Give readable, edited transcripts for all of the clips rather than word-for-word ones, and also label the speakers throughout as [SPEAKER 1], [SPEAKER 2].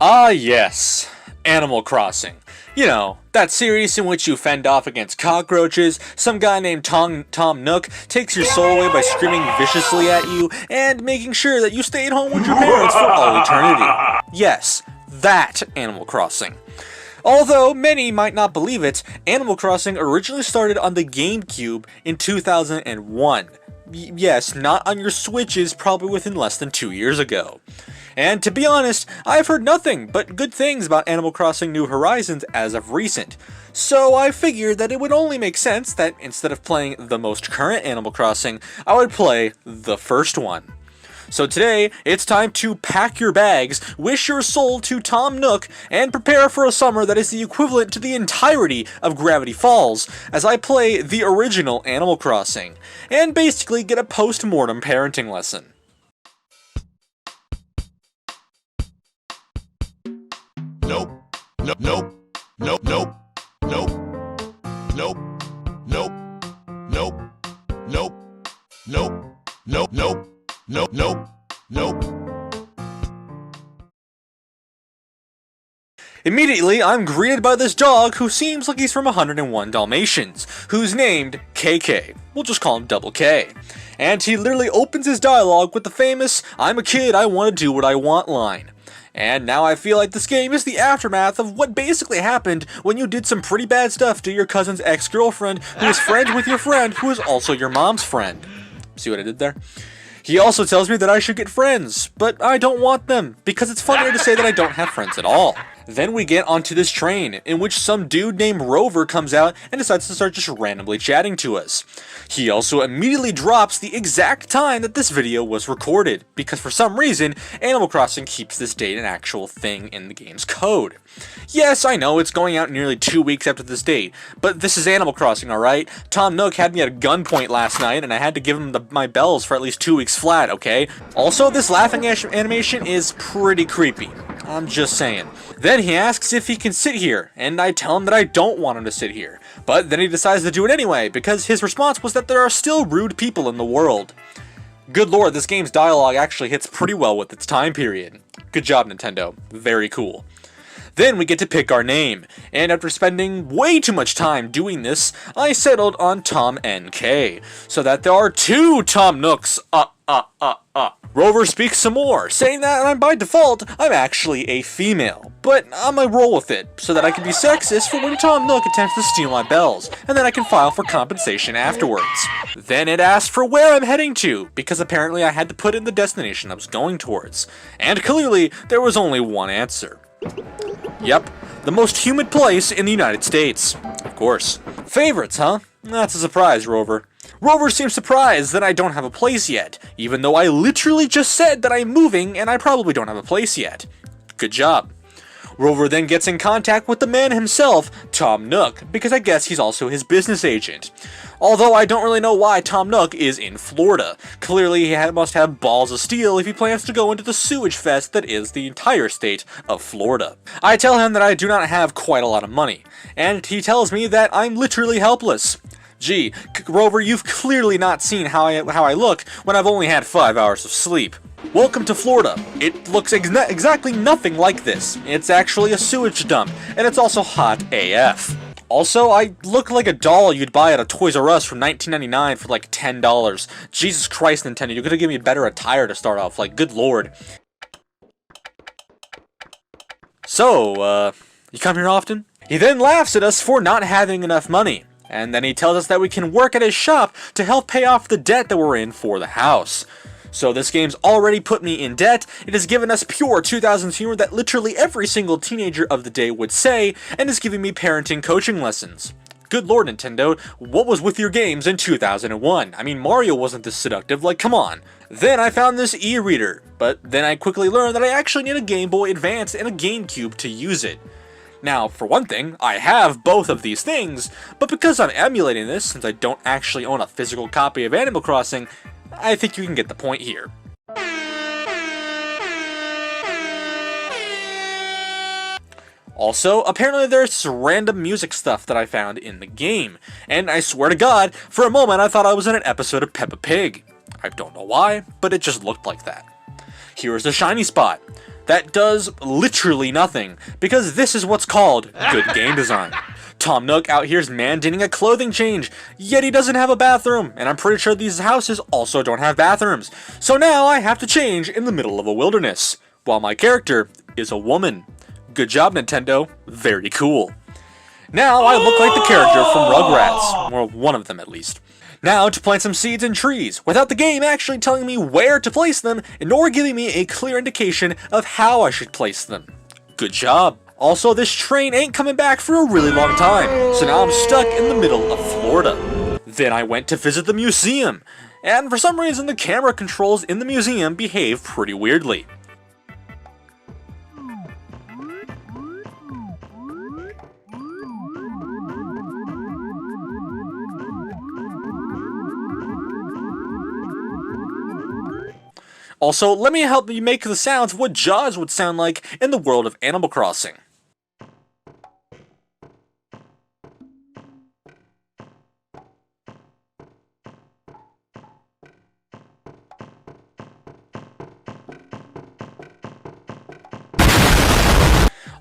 [SPEAKER 1] Ah yes, Animal Crossing. You know, that series in which you fend off against cockroaches, some guy named Tom Nook takes your soul away by screaming viciously at you, and making sure that you stay at home with your parents for all eternity. Yes, that Animal Crossing. Although many might not believe it, Animal Crossing originally started on the GameCube in 2001. Yes, not on your Switches probably within less than 2 years ago. And to be honest, I've heard nothing but good things about Animal Crossing New Horizons as of recent. So I figured that it would only make sense that instead of playing the most current Animal Crossing, I would play the first one. So today, it's time to pack your bags, wish your soul to Tom Nook, and prepare for a summer that is the equivalent to the entirety of Gravity Falls, as I play the original Animal Crossing, and basically get a post-mortem parenting lesson.
[SPEAKER 2] Nope, nope, nope, nope, nope, nope, nope, nope, nope, nope, nope, nope, nope. Nope, nope, nope.
[SPEAKER 1] Immediately, I'm greeted by this dog who seems like he's from 101 Dalmatians, who's named KK. We'll just call him Double K. And he literally opens his dialogue with the famous, "I'm a kid, I want to do what I want" line. And now I feel like this game is the aftermath of what basically happened when you did some pretty bad stuff to your cousin's ex-girlfriend, who is friends with your friend, who is also your mom's friend. See what I did there? He also tells me that I should get friends, but I don't want them, because it's funnier to say that I don't have friends at all. Then we get onto this train, in which some dude named Rover comes out and decides to start just randomly chatting to us. He also immediately drops the exact time that this video was recorded, because for some reason, Animal Crossing keeps this date an actual thing in the game's code. Yes, I know, it's going out nearly 2 weeks after this date, but this is Animal Crossing, alright? Tom Nook had me at gunpoint last night, and I had to give him my bells for at least 2 weeks flat, okay? Also, this laughing animation is pretty creepy. I'm just saying. Then he asks if he can sit here, and I tell him that I don't want him to sit here. But then he decides to do it anyway, because his response was that there are still rude people in the world. Good lord, this game's dialogue actually hits pretty well with its time period. Good job, Nintendo. Very cool. Then we get to pick our name, and after spending way too much time doing this, I settled on Tom NK, so that there are 2 Tom Nooks. Rover speaks some more, saying that by default, I'm actually a female, but I'm gonna roll with it, so that I can be sexist for when Tom Nook attempts to steal my bells, and then I can file for compensation afterwards. Then it asked for where I'm heading to, because apparently I had to put in the destination I was going towards, and clearly, there was only one answer. Yep, the most humid place in the United States. Of course. Favorites, huh? That's a surprise, Rover. Rover seems surprised that I don't have a place yet, even though I literally just said that I'm moving and I probably don't have a place yet. Good job. Rover then gets in contact with the man himself, Tom Nook, because I guess he's also his business agent. Although I don't really know why Tom Nook is in Florida. Clearly he must have balls of steel if he plans to go into the sewage fest that is the entire state of Florida. I tell him that I do not have quite a lot of money, and he tells me that I'm literally helpless. Gee, Rover, you've clearly not seen how I look when I've only had 5 hours of sleep. Welcome to Florida. It looks exactly nothing like this. It's actually a sewage dump, and it's also hot AF. Also, I look like a doll you'd buy at a Toys R Us from 1999 for like $10. Jesus Christ, Nintendo, you could have given me better attire to start off, like, good lord. So, you come here often? He then laughs at us for not having enough money, and then he tells us that we can work at his shop to help pay off the debt that we're in for the house. So this game's already put me in debt, it has given us pure 2000s humor that literally every single teenager of the day would say, and is giving me parenting coaching lessons. Good lord, Nintendo, what was with your games in 2001? I mean, Mario wasn't this seductive, like, come on. Then I found this e-reader, but then I quickly learned that I actually need a Game Boy Advance and a GameCube to use it. Now, for one thing, I have both of these things, but because I'm emulating this, since I don't actually own a physical copy of Animal Crossing, I think you can get the point here. Also, apparently there's random music stuff that I found in the game, and I swear to God, for a moment I thought I was in an episode of Peppa Pig. I don't know why, but it just looked like that. Here's the shiny spot. that does literally nothing, because this is what's called good game design. Tom Nook out here's mandating a clothing change, yet he doesn't have a bathroom, and I'm pretty sure these houses also don't have bathrooms. So now I have to change in the middle of a wilderness, while my character is a woman. Good job, Nintendo. Very cool. Now I look like the character from Rugrats, or one of them at least. Now to plant some seeds in trees, without the game actually telling me where to place them, nor giving me a clear indication of how I should place them. Good job. Also, this train ain't coming back for a really long time, so now I'm stuck in the middle of Florida. Then I went to visit the museum, and for some reason the camera controls in the museum behave pretty weirdly. Also, let me help you make the sounds of what Jaws would sound like in the world of Animal Crossing.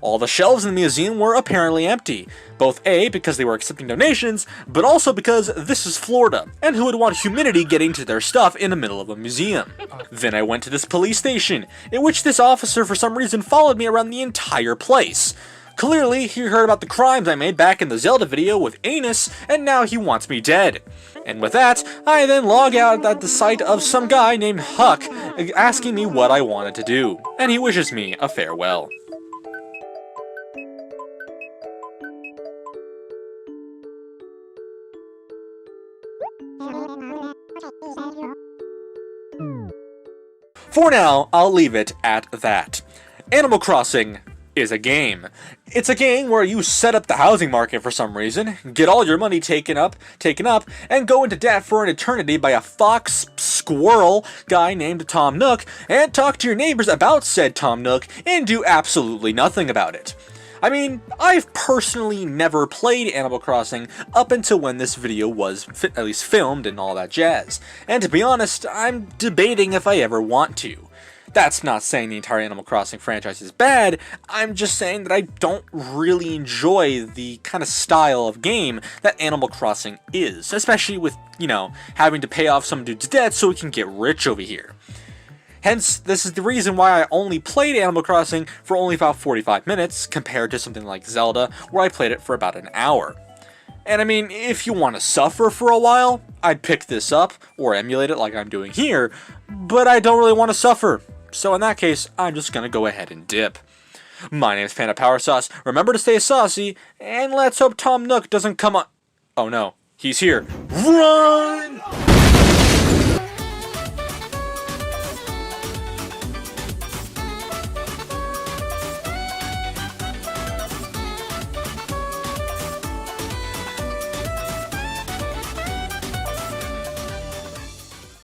[SPEAKER 1] All the shelves in the museum were apparently empty, both A, because they were accepting donations, but also because this is Florida, and who would want humidity getting to their stuff in the middle of a museum? Then I went to this police station, in which this officer for some reason followed me around the entire place. Clearly, he heard about the crimes I made back in the Zelda video with Anus, and now he wants me dead. And with that, I then log out at the sight of some guy named Huck asking me what I wanted to do, and he wishes me a farewell. For now, I'll leave it at that. Animal Crossing is a game. It's a game where you set up the housing market for some reason, get all your money taken up, and go into debt for an eternity by a fox squirrel guy named Tom Nook, and talk to your neighbors about said Tom Nook, and do absolutely nothing about it. I mean, I've personally never played Animal Crossing up until when this video was at least filmed and all that jazz. And to be honest, I'm debating if I ever want to. That's not saying the entire Animal Crossing franchise is bad, I'm just saying that I don't really enjoy the kind of style of game that Animal Crossing is, especially with, having to pay off some dude's debt so we can get rich over here. Hence, this is the reason why I only played Animal Crossing for only about 45 minutes, compared to something like Zelda, where I played it for about an hour. And I mean, if you want to suffer for a while, I'd pick this up, or emulate it like I'm doing here, but I don't really want to suffer, so in that case, I'm just gonna go ahead and dip. My name's PandaPowerSauce, remember to stay saucy, and let's hope Tom Nook doesn't come on— oh no, he's here. Run!